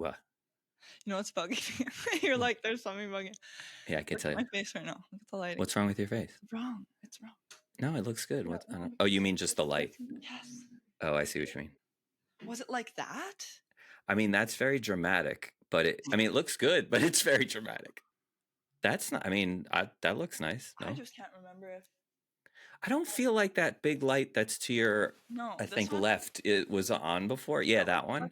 What? You know what's bugging me? You're like, there's something bugging. Yeah, I can Look tell at my you. face right now. Look at the lighting. What's wrong with your face? It's wrong. It's wrong. No, it looks good. No, What? I no, don't, oh, you mean just the it's light? yes. Oh, I see what you mean. Was it like that? I mean, that's very dramatic, but it looks good, but it's very dramatic. That's not, I mean, that looks nice. No, I just can't remember if. I don't feel like that big light that's to your, No, I this think, one. left, it was on before. Yeah, No, that one.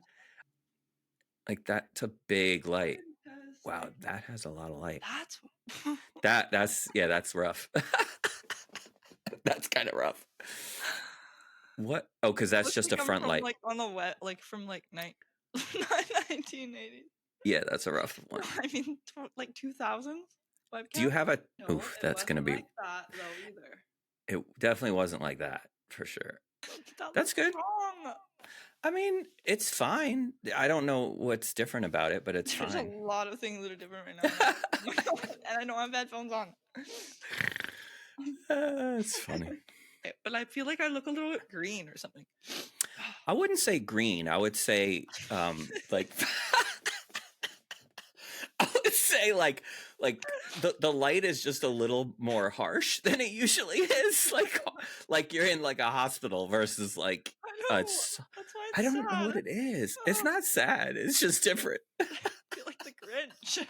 Like, that's a big light. because Wow, that has a lot of light. that's That's rough. That's kind of rough. What? Oh, because that's looks just like a I'm front from light. like on the wet, like from like 1980s. Yeah, that's a rough one. I mean, like 2000s. Do you have a? No, Oof, it that's gonna wasn't be. like that though either. It definitely wasn't like that for sure. That That's looks good. wrong. I mean, it's fine. I don't know what's different about it, but it's There's fine. a lot of things that are different right now. And I don't have headphones on. It's funny. But I feel like I look a little bit green or something. I wouldn't say green. I would say like I would say like the light is just a little more harsh than it usually is. Like you're in like a hospital versus like I know. That's why it's I don't know sad. what it is. It's not sad. It's just different. I feel like the Grinch.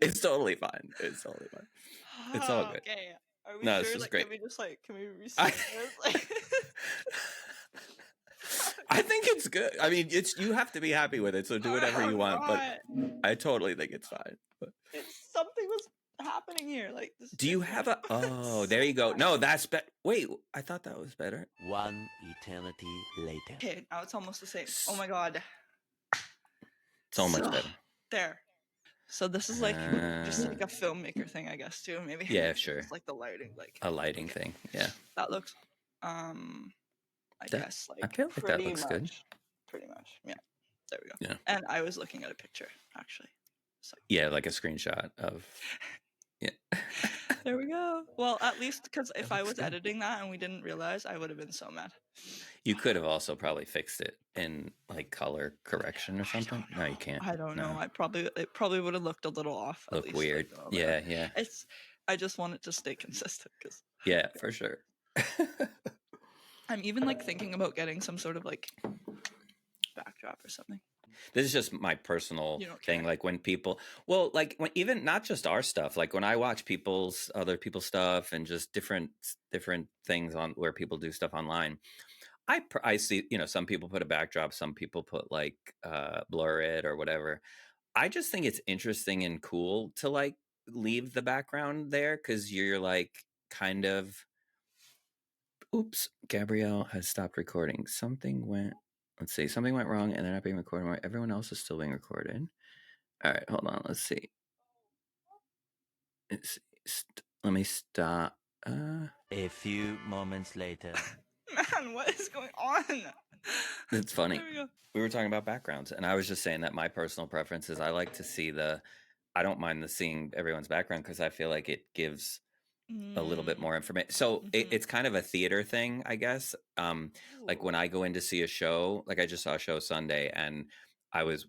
It's totally fine. It's totally fine. It's all good. Okay. Are we No, sure? this is Like, great. can we reset this? Like, I think it's good. I mean, you have to be happy with it, so do whatever you want. But I totally think it's fine. But something was happening here. Like, this. do you have a? Oh, there you go. No, that's better. Wait, I thought that was better. One eternity later. Okay, now it's almost the same. Oh my god. So much better. There. So this is like just like a filmmaker thing, I guess, too. Maybe. Yeah, sure. It's like the lighting, like a lighting thing. Yeah. That looks. I guess like. I feel like that looks good. Pretty much, yeah. There we go. Yeah. And I was looking at a picture actually. So. Yeah, like a screenshot of. Yeah. There we go. Well, at least because if I was editing that and we didn't realize, I would have been so mad. You could have also probably fixed it in like color correction or something. No, you can't. I don't know. It probably would have looked a little off. Look at least, weird. like, Yeah. I just want it to stay consistent because. Yeah, for sure. I'm even like thinking about getting some sort of like backdrop or something. This is just my personal thing. Like when people, well, like when even not just our stuff, like when I watch other people's stuff and just different things on where people do stuff online, I see, some people put a backdrop, some people put like blur it or whatever. I just think it's interesting and cool to like leave the background there because you're like kind of, oops, Gabrielle has stopped recording. Something went wrong and they're not being recorded anymore. Everyone else is still being recorded. All right, hold on. Let's see. Let me stop. A few moments later. Man, what is going on? It's funny. We were talking about backgrounds, and I was just saying that my personal preference is I like to see I don't mind seeing everyone's background because I feel like it gives a little bit more information. So it's kind of a theater thing, I guess. Like when I go in to see a show, like I just saw a show Sunday and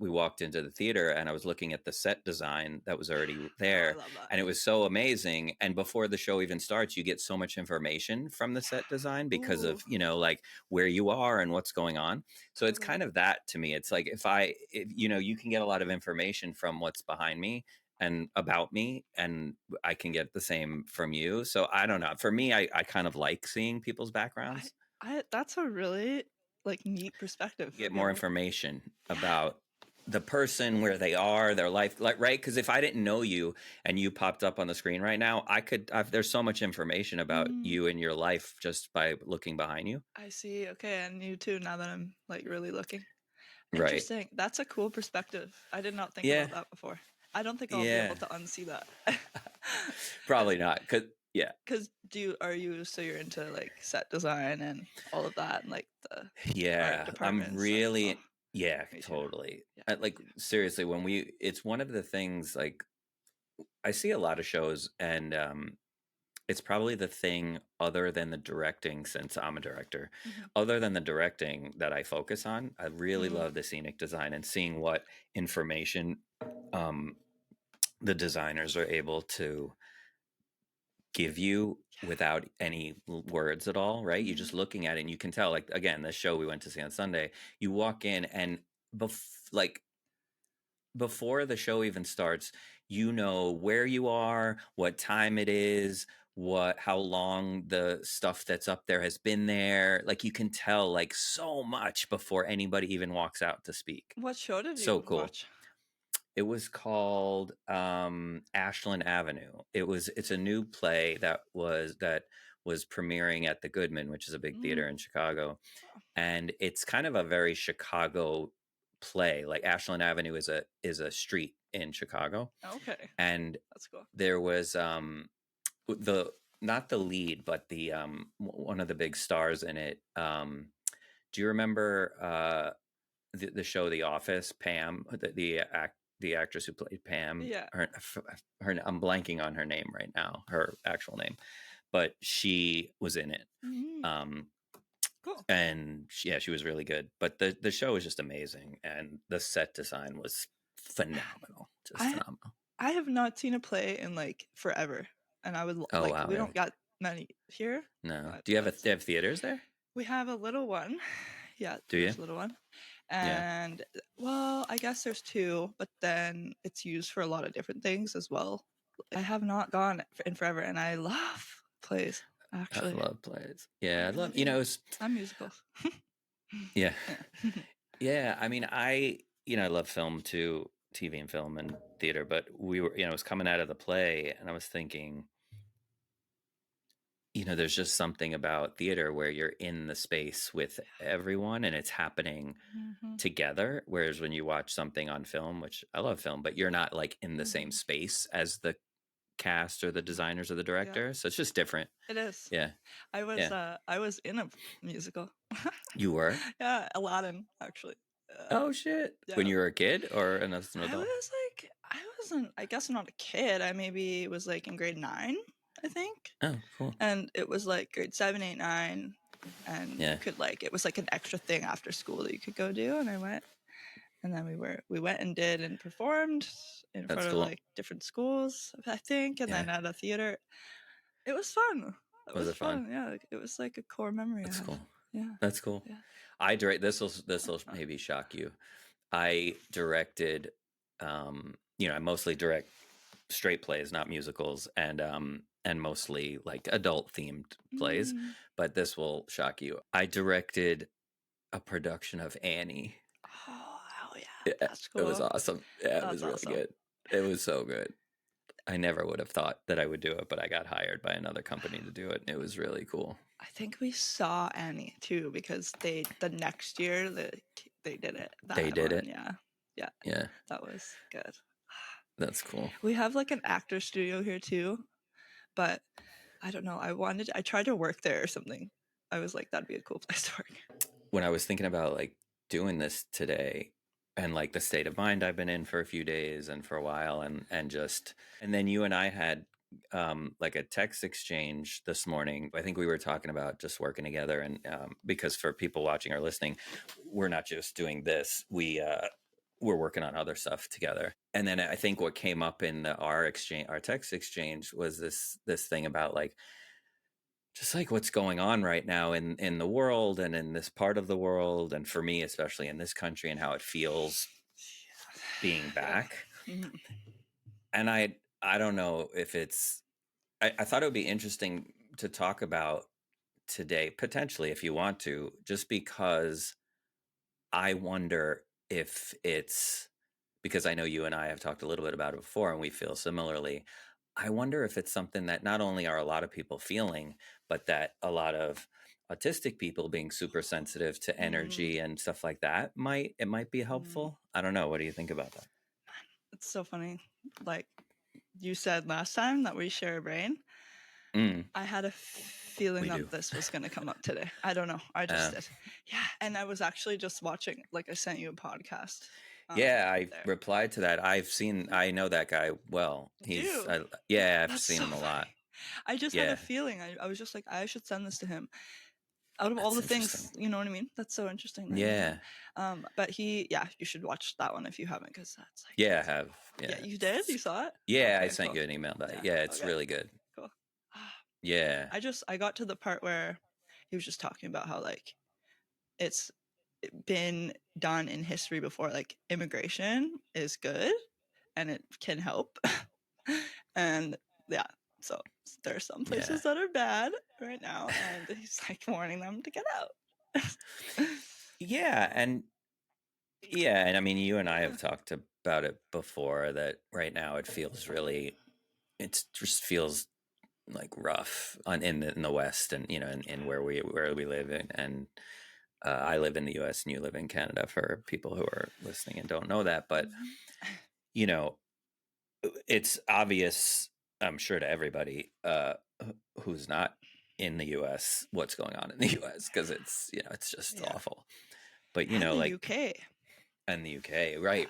we walked into the theater and I was looking at the set design that was already there and it was so amazing. And before the show even starts, you get so much information from the set design because of, like where you are and what's going on. So it's kind of that to me. It's like if you can get a lot of information from what's behind me and about me, and I can get the same from you. So I don't know. For me, I kind of like seeing people's backgrounds. That's a really like neat perspective. Get more information about the person, where they are, their life, like, right? Because if I didn't know you and you popped up on the screen right now, there's so much information about you and your life just by looking behind you. I see. Okay. And you too, now that I'm like really looking. Interesting. Right. That's a cool perspective. I did not think about that before. I don't think I'll be able to unsee that. Probably not. Because you're into like set design and all of that and like the I'm really totally. Yeah. Like seriously, it's one of the things like I see a lot of shows and it's probably the thing other than the directing, since I'm a director, Mhm. other than the directing that I focus on. I really Mm. love the scenic design and seeing what information um, the designers are able to give you without any words at all, right? You're just Mhm. looking at it and you can tell, like, again, this show we went to see on Sunday, you walk in and like before the show even starts, you know where you are, what time it is, how long the stuff that's up there has been there. Like you can tell like so much before anybody even walks out to speak. What show did So you cool. watch? It was called Ashland Avenue. It's a new play that was premiering at the Goodman, which is a big Mm. theater in Chicago. Oh, And it's kind of a very Chicago play. Like Ashland Avenue is a street in Chicago. okay, And that's cool. there was the not the lead, but the one of the big stars in it. Do you remember the show The Office? Pam, the actress who played Pam. Yeah. I'm blanking on her name right now, her actual name, but she was in it. Mm. Um, Cool. and yeah, she was really good. But the show was just amazing, and the set design was phenomenal, just I phenomenal. I have not seen a play in like forever, and I would Oh like wow, we don't really? got many here, No, but do you have that's they have theaters there? we have a little one. Yeah, Do you? there's a little one, Yeah. and well, I guess there's two, but then it's used for a lot of different things as well. I have not gone in forever, and I love plays. I Actually, love plays. I Yeah, I really love do. it's And musicals. yeah. Yeah. Yeah, I mean, I love film too, TV and film and theater, but we were, I was coming out of the play and I was thinking, there's just something about theater where you're in the space with everyone and it's happening Mhm. together. Whereas when you watch something on film, which I love film, but you're not like in the same Mhm. space as the cast or the designers or the Yeah, director. So it's just different. it is. Yeah. Yeah. I was in a musical. You were? Yeah, Aladdin actually. Oh shit. When Yeah. you were a kid or as an I adult? was like I wasn't I guess not a kid. I maybe was like in grade 9, I think. Oh, cool. And it was like grade 7, 8, 9 and you Yeah. could like it was like an extra thing after school that you could go do and I went and then we went and did and performed in That's front of cool. like different schools, I think, and Yeah. then at a theater. It was fun. It Was was it fun? fun. Yeah, like, it was like a core memory I That's have. cool. Yeah. That's cool. Yeah. I direct this will maybe shock you. I directed I mostly direct straight plays, not musicals, and mostly like adult themed plays, Mm. but this will shock you. I directed a production of Annie. Oh, hell yeah. Yeah, That's it was cool. awesome. Yeah, it That's was really awesome. good. It was so good. I never would have thought that I would do it, but I got hired by another company to do it. And it was really cool. I think we saw Annie too because the next year they did it. They That did one, it. yeah. Yeah. Yeah, That was good. that's cool. We have like an actor studio here too, but I don't know. I tried to work there or something. I was like, that'd be a cool place to work. When I was thinking about like doing this today and like the state of mind I've been in for a few days and for a while and then you and I had like a text exchange this morning. I think we were talking about just working together and because for people watching or listening, we're not just doing this. We're working on other stuff together. And then I think what came up in our text exchange was this thing about like just like what's going on right now in the world and in this part of the world and for me especially in this country and how it feels being Yeah. back. Mhm. And I don't know if I thought it would be interesting to talk about today, potentially if you want to, just because I wonder if it's because I know you and I have talked a little bit about it before and we feel similarly. I wonder if it's something that not only are a lot of people feeling, but that a lot of autistic people being super sensitive to Mm, energy and stuff like that might be mm. helpful. I don't know. What do you think about that? It's so funny. Like you said last time that we share a brain. Mm, I had a feeling we do. that this was going to come up today. I don't know. I just Uh, did. Yeah. And I was actually just watching, like, I sent you a podcast. yeah, I There. replied to that. I know that guy well. Do you? Yeah, I've That's seen so him a funny. lot. I just had a Yeah. feeling. I was just like, I should send this to him. Out of all That's the interesting. things, you know what I mean? That's so interesting that he had. Yeah. But yeah, you should watch that one if you haven't, because that's like, Yeah, I have. yeah, Yeah. you did? You saw it? Yeah, I Okay, sent cool. you an email about it. Yeah, Yeah, it's okay, really good. cool. Yeah. I got to the part where he was just talking about how like it's been done in history before, like immigration is good and it can help. And yeah, so there's some Yeah. places that are bad right now, and he's like warning them to get out. Yeah, and I mean, you and I have talked about it before that right now it feels really, it just feels like rough in the West, and in where we live in, and I live in the U.S. and you live in Canada, for people who are listening and don't know that. But you know, it's obvious, I'm sure, to everybody who's not in the U.S. what's going on in the U.S., because it's just Yeah. awful. But And the like, UK. and the UK, right,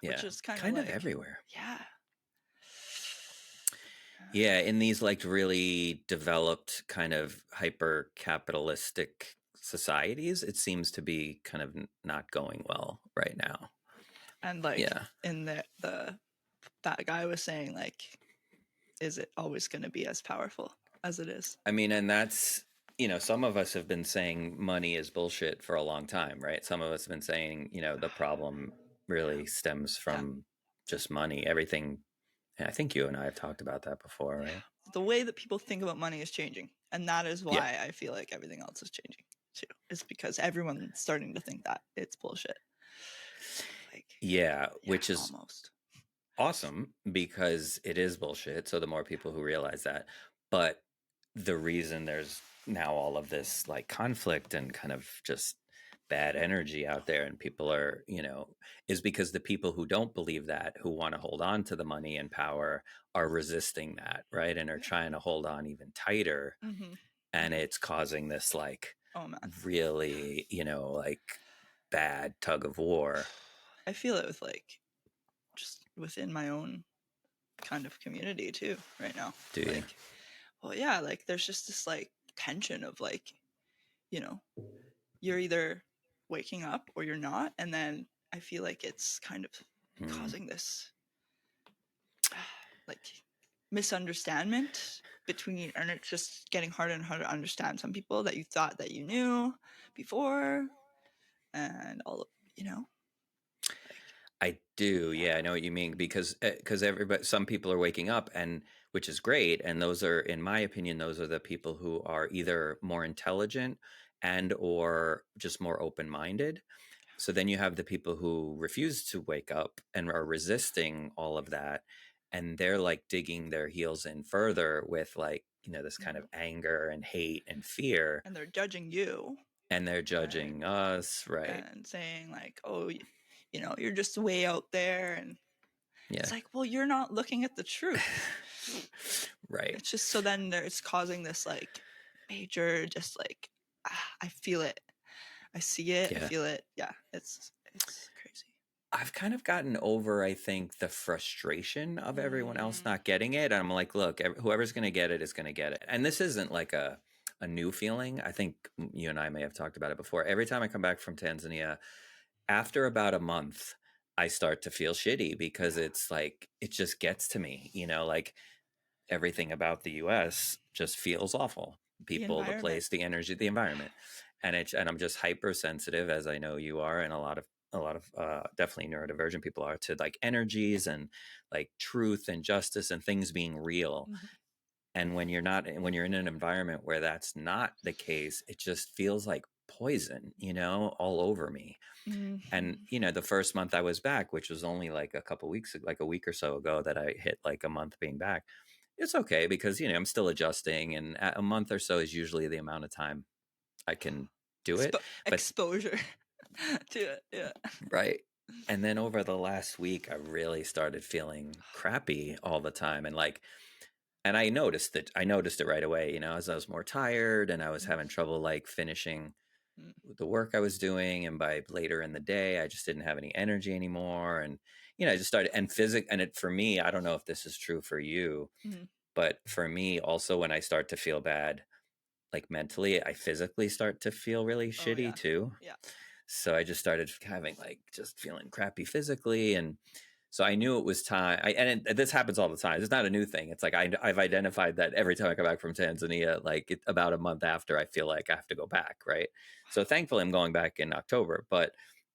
yeah, Which is kind of of like, everywhere. yeah. Yeah, in these like really developed kind of hyper capitalistic societies, it seems to be kind of not going well right now. And like Yeah. in that guy was saying like, is it always going to be as powerful as it is? I mean, and that's, some of us have been saying money is bullshit for a long time, right? Some of us have been saying, the problem really stems from just money. Everything. And I think you and I have talked about that before, right? The way that people think about money is changing. And that is Yeah. why I feel like everything else is changing too. It's because everyone's starting to think that it's bullshit. Like, yeah, which is almost awesome, because it is bullshit. So the more people who realize that, but the reason there's now all of this like conflict and kind of just bad energy out there, and people are, is because the people who don't believe that, who want to hold on to the money and power, are resisting that, right? And are trying to hold on even tighter. Mm-hmm. And it's causing this like, oh man, really, like bad tug of war. I feel it with like just within my own kind of community too right now. Do you? Like, well, yeah, like there's just this like tension of like, you're either waking up or you're not, and then I feel like it's kind of causing this like misunderstanding between, and it's just getting harder and harder to understand some people that you thought that you knew before, and all of, I do. Yeah, I know what you mean, because everybody, some people are waking up, and which is great, and those are, in my opinion, those are the people who are either more intelligent and or just more open-minded. So then you have the people who refuse to wake up and are resisting all of that, and they're like digging their heels in further with like, this kind of anger and hate and fear, and they're judging you, and they're judging us, right? and saying like, oh, you're just way out there, and Yeah. it's like, well, you're not looking at the truth. Right. It's just, so then it's causing this like major, just like, I feel it, I see it, I feel it. Yeah, it's crazy. I've kind of gotten over, I think, the frustration of everyone else not getting it. And I'm like, look, whoever's going to get it is going to get it. And this isn't like a new feeling. I think you and I may have talked about it before. Every time I come back from Tanzania, after about a month, I start to feel shitty, because it's like, it just gets to me, like everything about the US just feels awful. People, the place, the energy, the environment. And I'm just hypersensitive, as I know you are, and a lot of definitely neurodivergent people are, to like energies and like truth and justice and things being real. And when you're in an environment where that's not the case, it just feels like poison, all over me. And the first month I was back, which was only like a week or so ago, that I hit like a month being back, it's okay, because I'm still adjusting, and a month or so is usually the amount of time I can do it. But exposure to it, yeah. Right. And then over the last week, I really started feeling crappy all the time, and I noticed it right away, as I was more tired, and I was having trouble like finishing the work I was doing, and by later in the day, I just didn't have any energy anymore. And I just started, and for me, I don't know if this is true for you, But for me, also, when I start to feel bad, like mentally, I physically start to feel really Oh shitty yeah. too. Yeah. So I just started having like just feeling crappy physically, and so I knew it was time. This happens all the time. It's not a new thing. It's like I've identified that every time I come back from Tanzania, like about a month after, I feel like I have to go back, right? So thankfully, I'm going back in October, but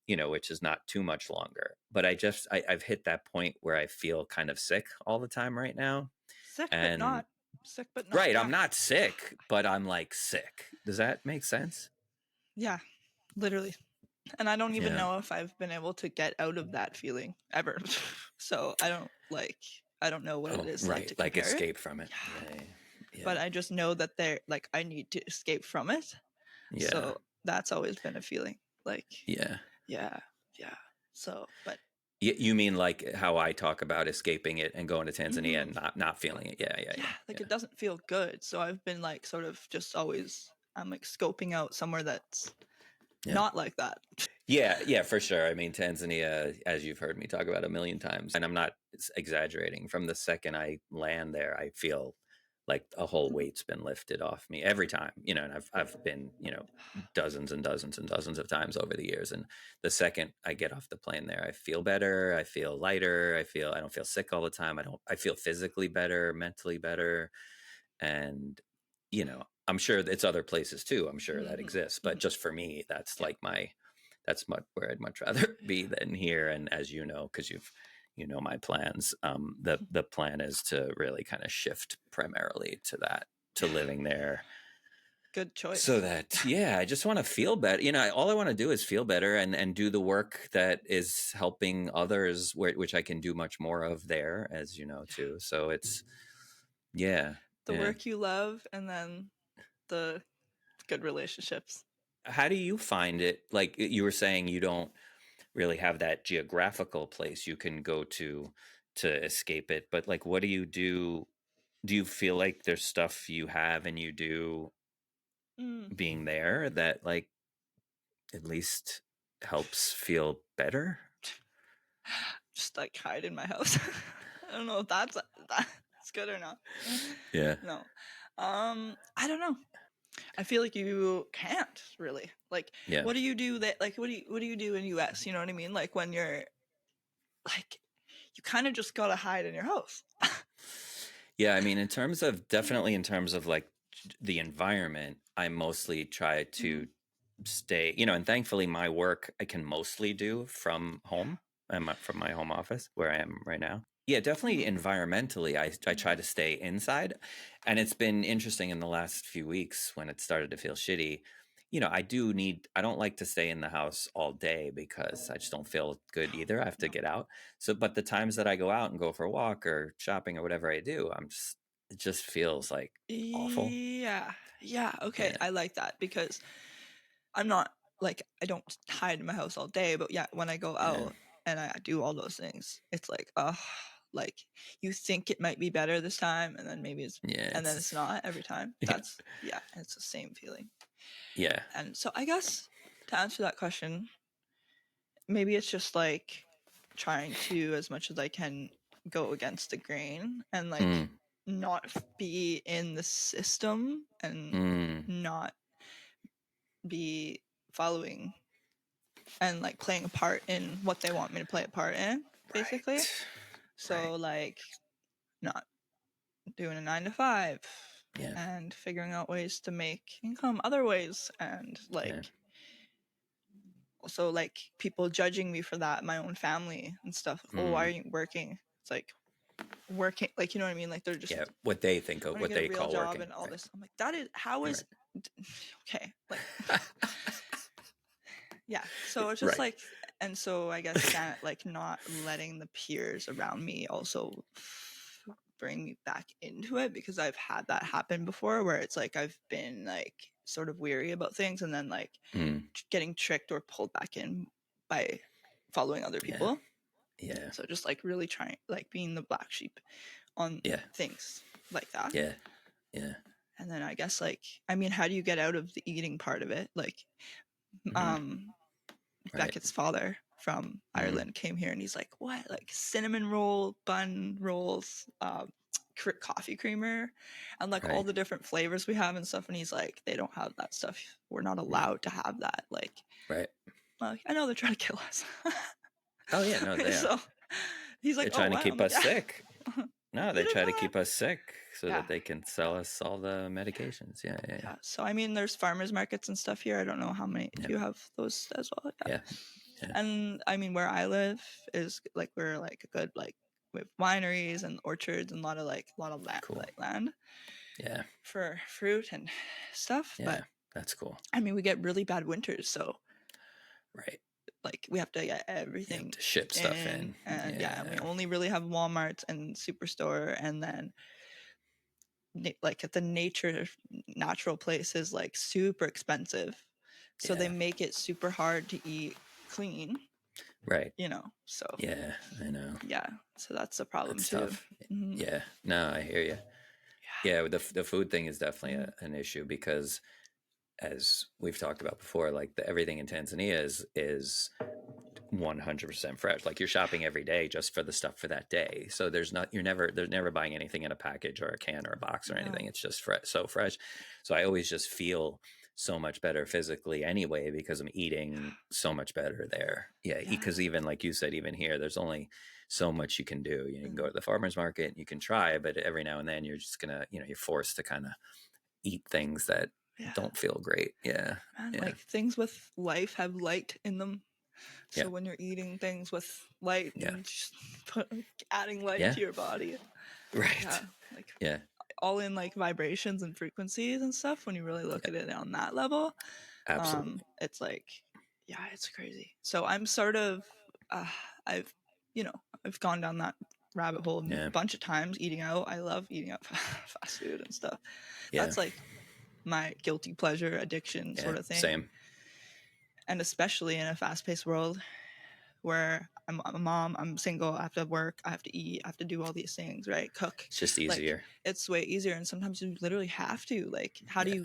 which is not too much longer. But I've hit that point where I feel kind of sick all the time right now, Sick but and not. Sick but not. right, Yeah. I'm not sick, but I'm like sick. Does that make sense? Yeah. Literally. And I don't even Yeah. know if I've been able to get out of that feeling ever. So I don't know what it Oh, is like right. to Like compare it. escape from it. Yeah. Yeah. But Yeah. I just know that I need to escape from it. Yeah. So that's always been a feeling. Like, Yeah. yeah, yeah. So, but You mean like how I talk about escaping it and going to Tanzania and mhm. not feeling it? Yeah. Yeah. Yeah, Yeah. like Yeah. it doesn't feel good. So I've been like sort of just always I'm like scoping out somewhere that's Yeah. not like that. Yeah, yeah, for sure. I mean, Tanzania, as you've heard me talk about a million times, and I'm not exaggerating. From the second I land there, I feel like a whole weight's been lifted off me every time. And I've been, dozens and dozens and dozens of times over the years. And the second I get off the plane there, I feel better. I feel lighter. I don't feel sick all the time. I feel physically better, mentally better, and I'm sure it's other places too. I'm sure that Mhm, exists, but mhm. just for me, that's Yeah. like that's where I'd much rather be than here. And as you know, because my plans, the plan is to really kind of shift primarily to that, to living there, Good so choice. that, yeah, I just want to feel better. All I want to do is feel better and do the work that is helping others, which I can do much more of there, as you know, too. So it's, yeah, The yeah. work you love and then the good relationships. How do you find it? Like you were saying, you don't really have that geographical place you can go to escape it, but like, what do you do? Do you feel like there's stuff you have and you do Mm. being there that like at least helps feel better? Just like hide in my house. I don't know if that's good or not. Yeah, No. I don't know. I feel like you can't really. Like yeah, what do you do that like what do you do in US? You know what I mean? Like when you're like you kind of just got to hide in your house. yeah. I mean, definitely in terms of like the environment, I mostly try Mhm. to stay, and thankfully my work I can mostly do from home. From my home office where I am right now. Yeah, definitely Mhm. environmentally, I try to stay inside. And it's been interesting in the last few weeks when it started to feel shitty. I don't like to stay in the house all day because I just don't feel good No. either. I have to No. get out. So, but the times that I go out and go for a walk or shopping or whatever I do, it just feels like awful. Yeah. Yeah. Okay. Yeah. I like that because I'm not like I don't hide in my house all day, but yeah, when I go Yeah. out and I do all those things, it's like you think it might be better this time, and then Yeah. and then it's not every time. Yeah. That's yeah, it's the same feeling. Yeah. And so I guess to answer that question, maybe it's just like trying to as much as I can go against the grain and like Mm, not be in the system and mm, not be following and like playing a part in what they want me to play a part in, basically. right. Right. So like not doing a 9 to 5 Yeah. and figuring out ways to make income other ways and Yeah. like also like people judging me for that, my own family and stuff. Oh, why are Mm, you working? It's like working, like you know what I mean? Like they're yeah. just What they think of, trying to what get a they real call job working. and all Right. this. I'm like, that is how is Right. okay, like yeah. So it's just Right. like, and so I guess like not letting the peers around me also bring me back into it because I've had that happen before where it's like I've been like sort of weary about things and then like Mm, getting tricked or pulled back in by following other yeah. people. Yeah. So just like really trying like being the black sheep on Yeah. things like that. Yeah. Yeah. And then I guess like I mean, how do you get out of the eating part of it? Like Hmm. um Right. Beckett's father from Mm, Ireland came here and he's like, what? Like cinnamon roll, bun rolls, coffee creamer and like all Right. the different flavors we have and stuff. And he's like, they don't have that stuff. We're not allowed to have that. Like, Right. I know they're trying to kill us. Oh yeah, no, they are. So he's like, They're oh, trying to what? I'm keep like, us sick. No, you they didn't try know to that? keep us sick so Yeah. that they can sell us all the medications. Yeah. So I mean, there's farmers markets and stuff here. I don't know how many if you have those as well. Yeah. And I mean, where I live is like we're like a good like with wineries and orchards and a lot of land, Cool. like land. Yeah. For fruit and stuff. Yeah, But that's cool. I mean, we get really bad winters, so Right. like we have to get You everything have to ship stuff in. and and we only really have Walmart and Superstore, and then like at the natural place is like super expensive, so they make it super hard to eat clean, right, so yeah, I know, so that's a problem that's too. tough. Yeah, no, I hear you. Yeah, the food thing is definitely an issue because, as we've talked about before, like everything in Tanzania is 100% fresh. Like you're shopping every day just for the stuff for that day. So they're never buying anything in a package or a can or a box or anything. It's just so fresh. So I always just feel so much better physically anyway because I'm eating so much better there. Yeah, because even like you said, even here, there's only so much you can do. You can go to the farmer's market and you can try, but every now and then you're just gonna, you're forced to kind of eat things that don't feel great. Yeah. Like things with life have light in them. So when you're eating things with light and just adding light to your body. Right. All in like vibrations and frequencies and stuff, when you really look at it on that level. Absolutely. It's like, it's crazy. So I'm sort of I've gone down that rabbit hole a bunch of times eating out. I love eating out fast food and stuff. That's like my guilty pleasure addiction sort of thing. Same. And especially in a fast-paced world where I'm a mom, I'm single, I have to work, I have to eat, I have to do all these things, right? Cook. It's just easier. Like, it's way easier, and sometimes you literally have to. Like, how do you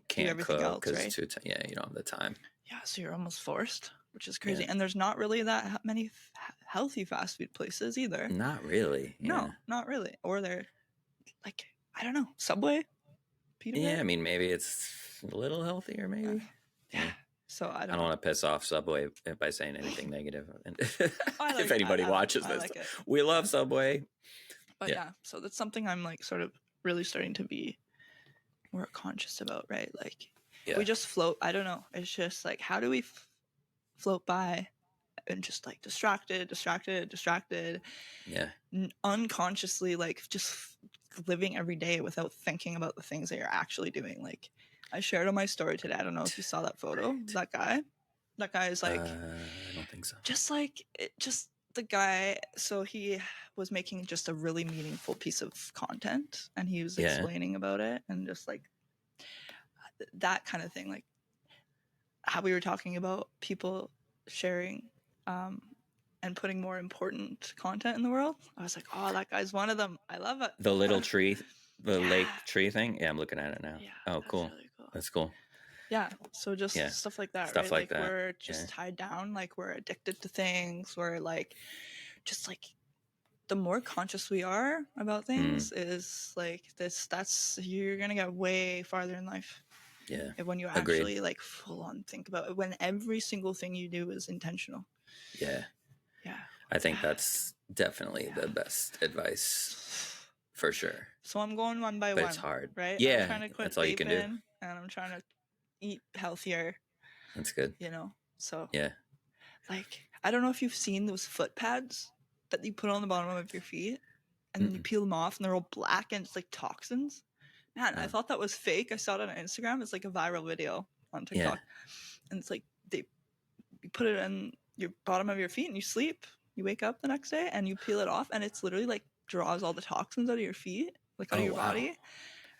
can't do everything cook else, right? you don't have the time. Yeah, so you're almost forced, which is crazy. And there's not really that many healthy fast food places either. Not really. No, not really. Or they're like, I don't know, Subway, Pita Bread? I mean, maybe it's a little healthier, maybe. So I don't want to piss off Subway by saying anything negative. if anybody watches this, we love Subway. But so that's something I'm like sort of really starting to be more conscious about, right? Like we just float. I don't know. It's just like, how do we float by and just like distracted, unconsciously, like just living every day without thinking about the things that you're actually doing. Like I shared on my story today. I don't know if you saw that photo. That guy is like, I don't think so. Just like the guy. So he was making just a really meaningful piece of content, and he was explaining about it, and just like that kind of thing, like how we were talking about people sharing and putting more important content in the world. I was like, oh, that guy's one of them. I love it. The little tree, the lake tree thing. Yeah, I'm looking at it now. Oh, cool. Really cool. That's cool. Yeah. So just stuff like that, stuff right? like that. We're just tied down. Like we're addicted to things. We're like, just like the more conscious we are about things is like that's you're going to get way farther in life. Yeah. When you actually like full on think about it, when every single thing you do is intentional. Yeah. I think that's definitely the best advice for sure. So I'm going one by but one. It's hard. Right? Yeah. I'm trying to quit that's all you can do. And I'm trying to eat healthier. That's good. So yeah. Like, I don't know if you've seen those foot pads that you put on the bottom of your feet and then you peel them off and they're all black and it's like toxins. Man, I thought that was fake. I saw it on Instagram. It's like a viral video on TikTok. And it's like you put it on your bottom of your feet and you sleep. You wake up the next day and you peel it off and it's literally like draws all the toxins out of your feet, like out of your body.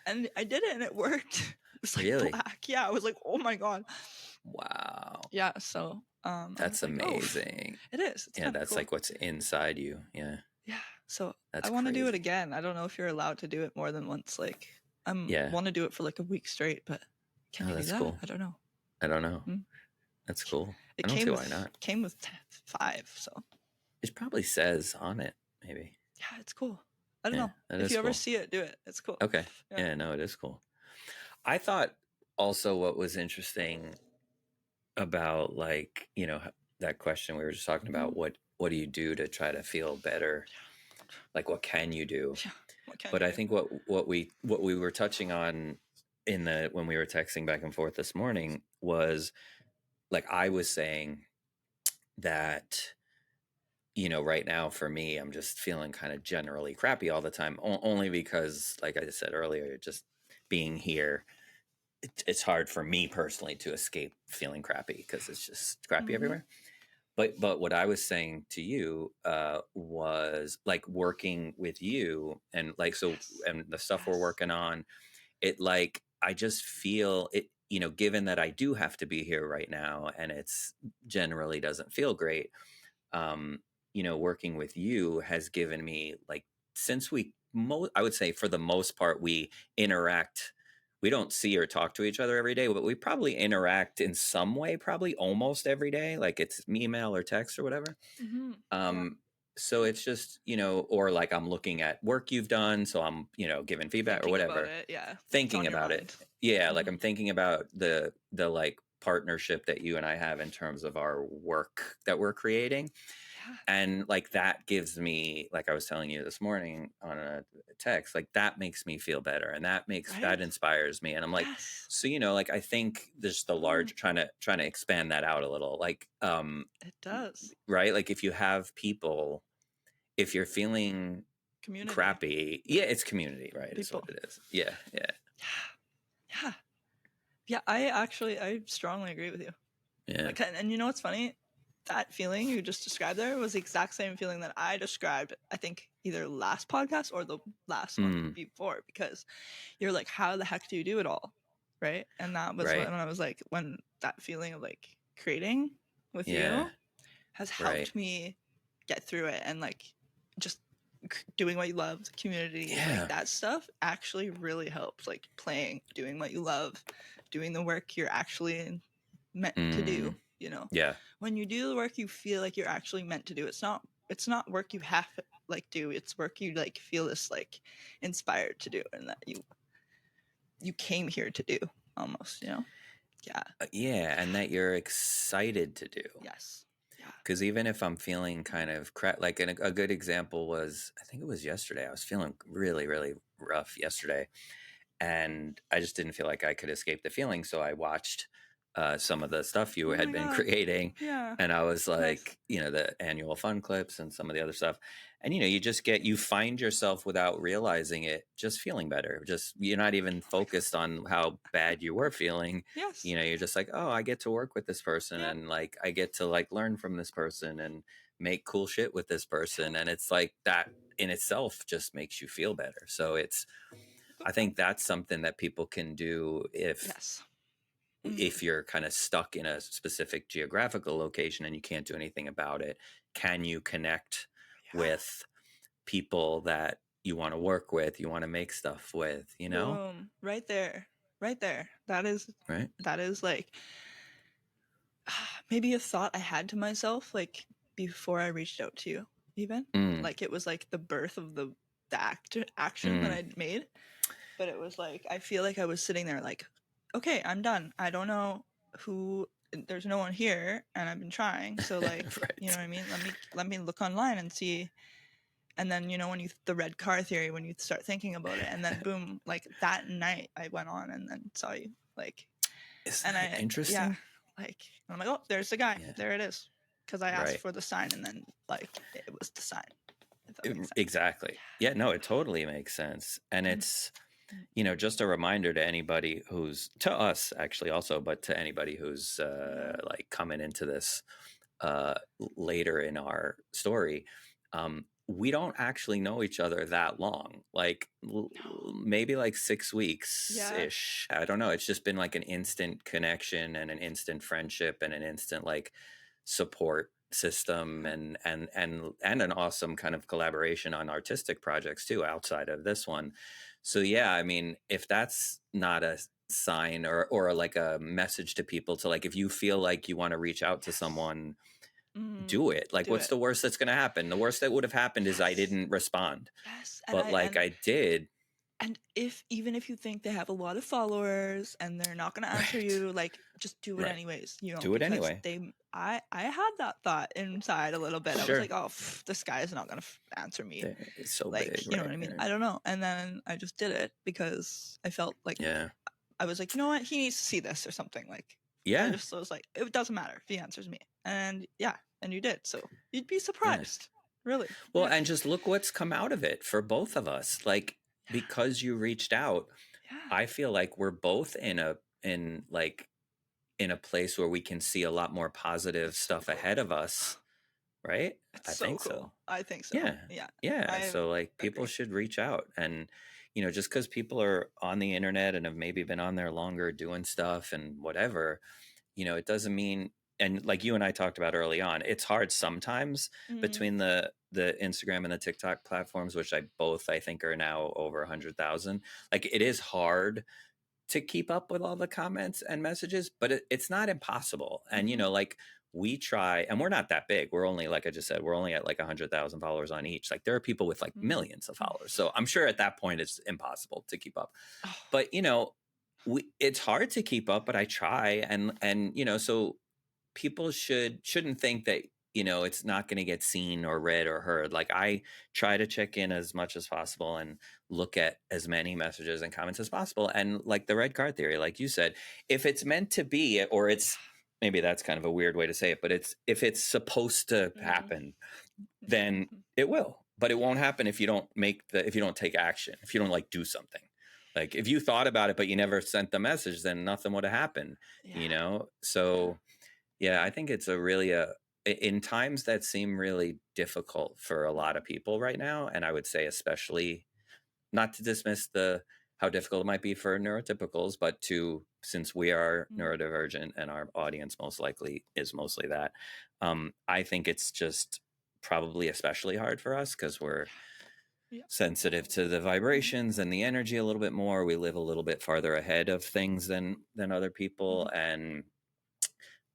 And I did it and it worked. It was like black. Yeah, I was like, oh my God. Wow. Yeah, so that's amazing. It is. It's that's cool. Like what's inside you. Yeah. So I want to do it again. I don't know if you're allowed to do it more than once. Like I want to do it for like a week straight, but can you do that? Cool. I don't know. That's cool. It I don't see why not. Came with 5, so it probably says on it, maybe. Yeah, it's cool. I don't Yeah, know. that If is you ever cool. see it, do it. It's cool. Okay. Yeah. Yeah, no, it is cool. I thought also what was interesting about, like, that question we were just talking about, what do you do to try to feel better? Like, what can you do? Yeah. What can But you I do? think what we were touching on when we were texting back and forth this morning was, like, I was saying that, right now for me, I'm just feeling kind of generally crappy all the time, only because, like I said earlier, just being here, it's hard for me personally to escape feeling crappy because it's just crappy Mm-hmm. everywhere. But what I was saying to you was, like, working with you, and, like, so, Yes. and the stuff we're Yes. working on, it, like, I just feel it, given that I do have to be here right now and it's generally doesn't feel great. um Working with you has given me, like, since I would say for the most part we interact. We don't see or talk to each other every day, but we probably interact in some way, probably almost every day, like it's email or text or whatever. Mm-hmm. Yeah. um so it's just, or like I'm looking at work you've done, so I'm, giving feedback or Thinking about whatever, it. Yeah. Like it's thinking on your about it. mind. Yeah, like Mm-hmm. I'm thinking about the like partnership that you and I have in terms of our work that we're creating. Yeah. And, like, that gives me, like I was telling you this morning on a text, like, that makes me feel better, and that Right? inspires me, and I'm like, Yes. so, like, I think there's the Mm, large, trying to expand that out a little, like, it does. right, like, if you have people, if you're feeling Community. crappy, yeah, it's community, right, is what People. it is. Yeah, yeah, Yeah. Yeah. Yeah. I strongly agree with you. yeah. Like, and you know what's funny? That feeling you just described there was the exact same feeling that I described, I think, either last podcast or the last one Mm, before, because you're like, how the heck do you do it all? Right. And that was when right, I was like, when that feeling of like creating with yeah, you has right, helped me get through it, and like just doing what you love, the community, like yeah, that stuff actually really helps. Like playing, doing what you love, doing the work you're actually meant to do. mm, yeah, When you do the work you feel like you're actually meant to do, it's not work you have to like do. It's work you like feel this like inspired to do, and that you came here to do almost. Yeah. yeah, and that you're excited to do. Yes. Yeah. Because even if I'm feeling kind of crap, like, a good example was, I think it was yesterday. I was feeling really, really rough yesterday, and I just didn't feel like I could escape the feeling. So I watched some of the stuff you Oh had my been god. creating, Yeah. and I was Nice. like, the annual fun clips and some of the other stuff. And, you find yourself without realizing it, just feeling better. Just, you're not even Oh my god. focused on how bad you were feeling. Yes. You're just like, oh, I get to work with this person, Yep. and, like, I get to, like, learn from this person and make cool shit with this person. Yep. And it's like that in itself just makes you feel better. So Good I point. think that's something that people can do Yes. if you're kind of stuck in a specific geographical location and you can't do anything about it. Can you connect Yeah. with people that you want to work with, you want to make stuff with, Boom. Right there. Right there. right? That is like maybe a thought I had to myself like before I reached out to you even. Mm, Like it was like the birth of the action that mm, I'd made. But it was like I feel like I was sitting there like, okay, I'm done. I don't know who, there's no one here, and I've been trying. So like, you know right. what I mean? Let me look online and see. And then when the red car theory, when you start thinking about it, and then boom, like that night I went on and then saw you, like, Isn't and that yeah, interesting? like I'm like, oh, there's the guy, Yeah, there it is, because I asked right. for the sign, and then like it was the sign, if that makes sense. Exactly. Yeah, no, it totally makes sense. And Mm, it's, mm, just a reminder to anybody to us actually also, but to anybody who's yeah. like coming into this later in our story. We don't actually know each other that long, like, No. maybe like 6 weeks Yeah. ish. I don't know. It's just been like an instant connection and an instant friendship and an instant, like, support system, Yeah. and an awesome kind of collaboration on artistic projects too outside of this one. So yeah, I mean, if that's not a sign or like a message to people to, like, if you feel like you want to reach out to Yes. someone, do it. Like, Do what's it. the worst that's going to happen? The worst that would have happened is I Yes. didn't respond. Yes. But like I did, And if even if you think they have a lot of followers and they're not gonna answer right, you, like, just do it right. anyways, Do it because anyway. I had that thought inside a little bit. I was Sure. like, "Oh, this guy is not gonna answer me." It's so Like, big, you know right? what I mean? Right. I don't know. And then I just did it because I felt like Yeah. I was like, "You know what? He needs to see this or something." Like, I Yeah. just was like, "It doesn't matter if he answers me." And yeah, and you did. So you'd be Yeah. surprised. Really. Well, Yeah. and just look what's come out of it for both of us. Like, Yeah. because you reached out, Yeah. I feel like we're both in like in a place where we can see a lot more positive It's so stuff cool. ahead of us, right? It's I so think cool. so. I think so. Yeah. Yeah. Yeah. I So like people agree. should reach out and just because people are on the internet and have maybe been on there longer doing stuff and whatever, it doesn't mean, and like you and I talked about early on, it's hard sometimes Mhm. between the Instagram and the TikTok platforms, which I think are now over 100,000. Like it is hard to keep up with all the comments and messages, but it's not impossible. And Mhm. like we try, and we're not that big. We're only, like I just said, we're only at like 100,000 followers on each. Like there are people with like Mhm. millions of Mm. followers. So I'm sure at that point it's impossible to keep up. Oh, But it's hard to keep up, but I try. And so people shouldn't think that it's not going to get seen or read or heard. Like I try to check in as much as possible and look at as many messages and comments as possible, and like the red card theory, like you said, if it's meant to be, or it's maybe that's kind of a weird way to say it, but it's if it's supposed to mhm. happen, then it will. But it won't happen if you don't if you don't take action, if you don't like do something. Like if you thought about it but you never sent the message, then nothing would have happened, Yeah. you know Yeah. so yeah, I think it's a really in times that seem really difficult for a lot of people right now, and I would say especially, not to dismiss the how difficult it might be for neurotypicals, but to since we are Mhm. neurodivergent and our audience most likely is mostly that, I think it's just probably especially hard for us because we're Yeah. sensitive to the Mhm. vibrations and the energy a little bit more. We live a little bit farther ahead of things than other people, Mhm. and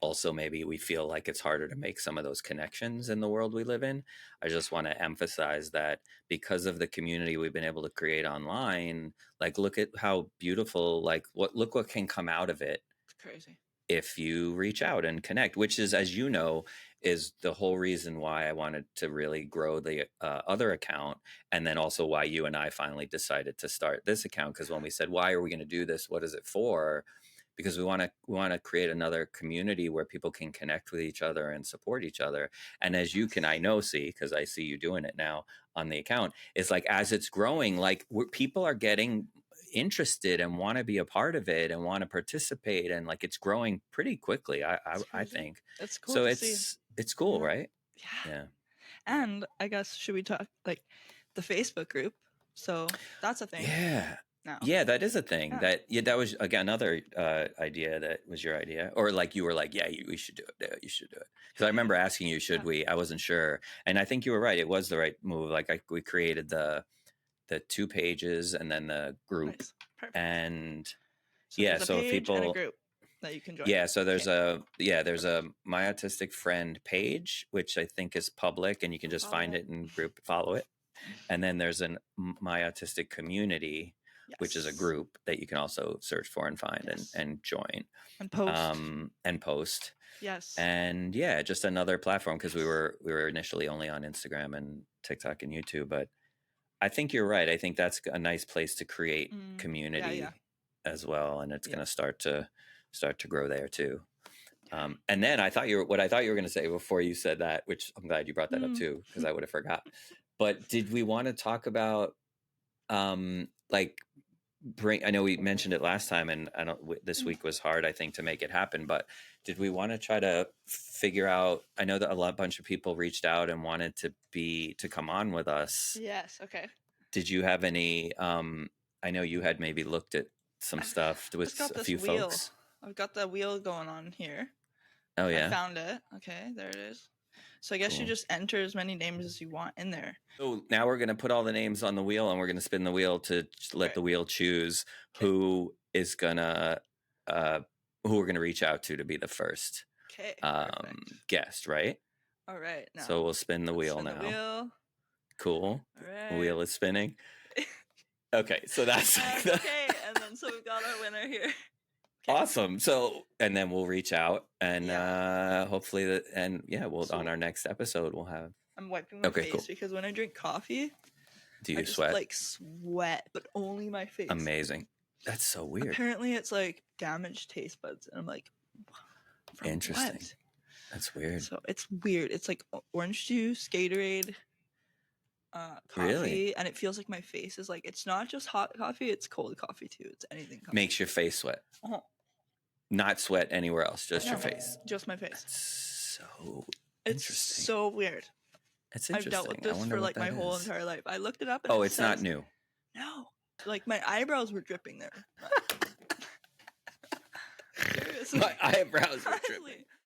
also maybe we feel like it's harder to make some of those connections in the world we live in. I just want to emphasize that because of the community we've been able to create online, like look at how beautiful, like look what can come out of it It's crazy. if you reach out and connect, which is, as you know, is the whole reason why I wanted to really grow the other account, and then also why you and I finally decided to start this account. Because when we said, why are we going to do this, what is it for, because we want to create another community where people can connect with each other and support each other. And as you can, I Yes. know, see, because I see you doing it now on the account, it's like as it's growing, like people are getting interested and want to be a part of it and want to participate, and like it's growing pretty quickly. It's I crazy. think It's cool so. to see. It's cool, Yeah. right? Yeah. Yeah. And I guess should we talk like the Facebook group? So that's a thing Yeah. now. Yeah, that is a thing. Yeah. That was again another idea that was your idea, or like you were like, yeah, we should do it. Yeah, you should do it. Because I Yeah. remember asking you, should Yeah. we? I wasn't sure, and I think you were right. It was the right move. Like we created the 2 pages and then the group, Nice. Perfect. and So yeah. there's a So if page and a people, group that you can join. yeah. So Okay. there's a Perfect. My Autistic Friend page, which I think is public, and you can just Follow find it. it in group, follow it. And then there's an My Autistic Community, which is a Yes. group that you can also search for and find Yes. and join, And post. and post. Yes. And yeah, just another platform, because we Yes. were initially only on Instagram and TikTok and YouTube. But I think you're right. I think that's a nice place to create Yeah. Yeah. community as well, and it's Yeah. going to start to grow there too. Yeah. And then what I thought you were going to say before you said that, which I'm glad you brought that up Mm. too, because I would have forgot. But did we want to talk about like bring? I know we mentioned it last time, and I don't. This Mm. week was hard, I think, to make it happen. But did we want to try to figure out? I know that bunch of people reached out and wanted to come on with us. Yes. Okay. Did you have any? I know you had maybe looked at some I've stuff with just got a this few wheel. folks. I've got the wheel going on here. Oh I yeah, found it. Okay, there it is. So I guess you cool. just enter as many names as you want in there. So now we're going to put all the names on the wheel, and we're going to spin the wheel to let Right. the wheel choose Okay. who is gonna uh, who we're going to reach out to be the first Okay. Perfect. guest, right? All right, now So we'll spin the let's wheel spin now. the wheel. Cool. All The wheel right. is spinning. Okay, so that's like the... Okay, and then so we've got our winner here. Okay. Awesome. So, and then we'll reach out and hopefully we'll So- on our next episode we'll have... I'm wiping my Okay, face cool. because when I drink coffee, Do I you just sweat? like sweat, but only my face. Amazing. That's so weird. Apparently, it's like damaged taste buds, and I'm like, from Interesting. what? That's weird. So it's weird. It's like orange juice, Gatorade, coffee, Really? and it feels like my face is like, it's not just hot coffee, it's cold coffee too. It's anything coffee. Makes your face sweat. Uh-huh. Not sweat anywhere else, just your No, face. just my face. That's so It's interesting. so weird. It's I've interesting. dealt with I this wonder for what like my that whole is. entire life. I looked it up and Oh, it it's not says- new. No. Like my eyebrows were dripping there. Seriously. My eyebrows were Honestly. dripping.